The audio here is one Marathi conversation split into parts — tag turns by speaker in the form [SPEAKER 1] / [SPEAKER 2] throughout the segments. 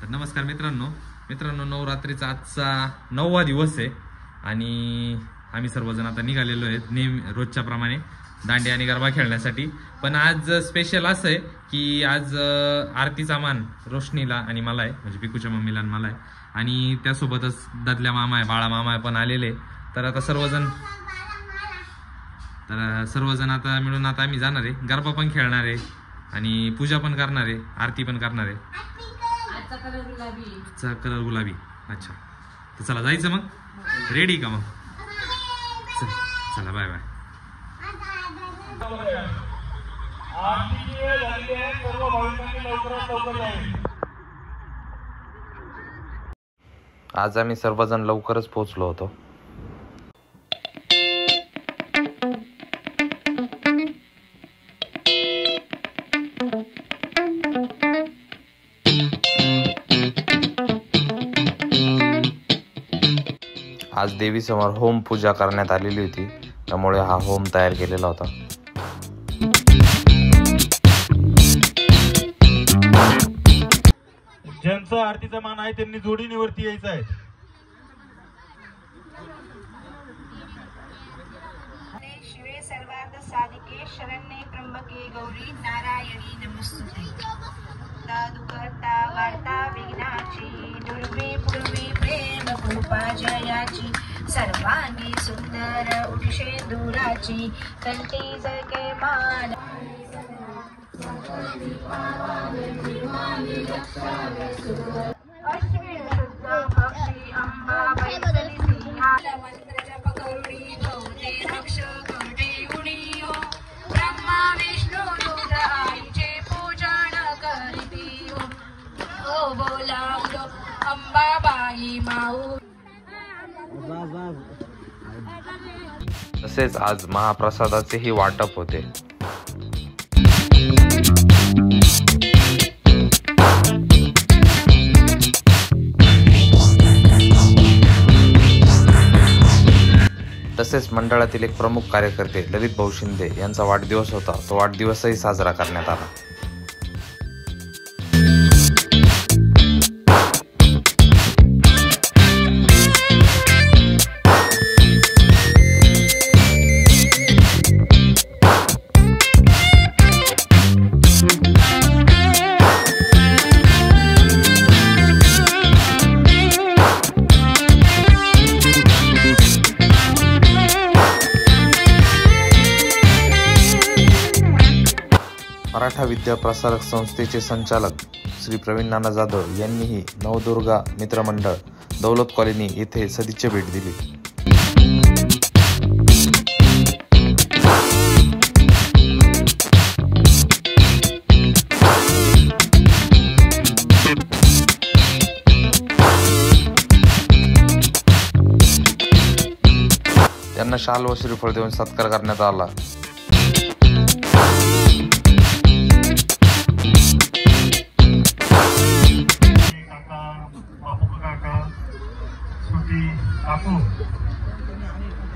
[SPEAKER 1] तर नमस्कार मित्रांनो नवरात्रीचा आजचा 9वा दिवस आहे आणि आम्ही सर्वजण आता निघालेलो आहेत नेहमी रोजच्या प्रमाणे दांडिया आणि गरबा खेळण्यासाठी। पण आज स्पेशल असं आहे की आज आरतीचा मान रोशनीला आणि मला आहे, म्हणजे पिकूच्या मम्मीला आणि मला आहे, आणि त्यासोबतच ददल्या मामा आहे, बाळा मामा आहे पण आलेले। तर आता सर्वजण आता मिळून आता आम्ही जाणार आहे, गरबा पण खेळणार आहे आणि पूजा पण करणार आहे, आरती पण करणार आहे। आजचा कलर गुलाबी। अच्छा, तर चला जायचं मग, रेडी का मग? चला बाय बाय। आज आम्ही सर्वजण लवकरच पोहोचलो होतो। आज देवी समोर होम पूजा करण्यात आलेली होती, त्यामुळे हा होम तयार केलेला होता।
[SPEAKER 2] ज्यांचा आरतीचा मान आहे त्यांनी जोडीनेवरती यायचं आहे।
[SPEAKER 3] शिवे सर्वार्थ साधिके शरण्ये त्र्यंबके गौरी नारायणी नमस्तुते। दुःखहर्ता वार्ता विघ्नाची दुर्वे पूर्वी प्रेम कृपा जयाची सर्वांगी सुंदर उठशे दुराची कंठी जगे मान अश्विन शुद्ध भक्ती अंबा बैसली सिंहा मंत्र जप करुणी गौरी रक्ष करुणे उडी हो ब्रह्मा विष्णू रुद्र आईचे पूजन करीती हो बोलावलो अंबाबाई माऊ।
[SPEAKER 1] तसेच आज महाप्रसादाचेही वाटप होते। तसेच मंडळातील एक प्रमुख कार्यकर्ते ललित भाऊ शिंदे यांचा वाढदिवस होता, तो वाढदिवसही साजरा करण्यात आला। मराठा विद्या प्रसारक संस्थेचे संचालक श्री प्रवीण नाना जाधव यांनीही नवदुर्गा मित्रमंडळ दौलत कॉलनी येथे सदिच्छा भेट दिली। त्यांना शाल व श्रीफळ देऊन सत्कार करण्यात आला।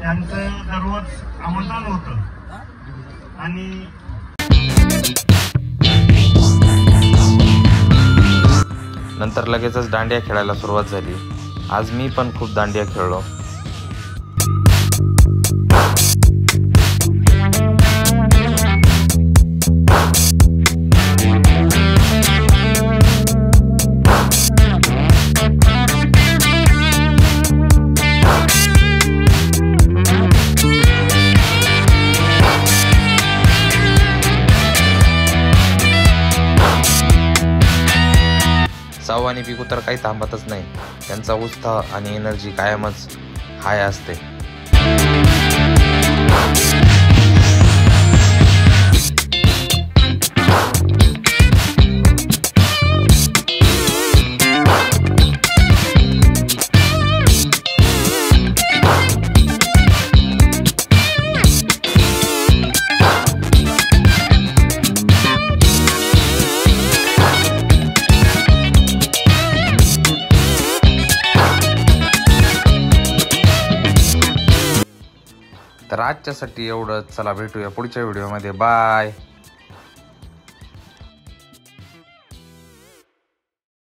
[SPEAKER 2] यांचं दररोज आमंत्रण होतं आणि
[SPEAKER 1] नंतर लगेचच दांडिया खेळायला सुरुवात झाली। आज मी पण खूप दांडिया खेळलो। साऊ आणि पिकू तर काही थांबतच नाही, त्यांचा उत्साह आणि एनर्जी कायमच हाय असते। तर आजच्यासाठी एवढंच, चला भेटूया पुढच्या व्हिडिओमध्ये, बाय।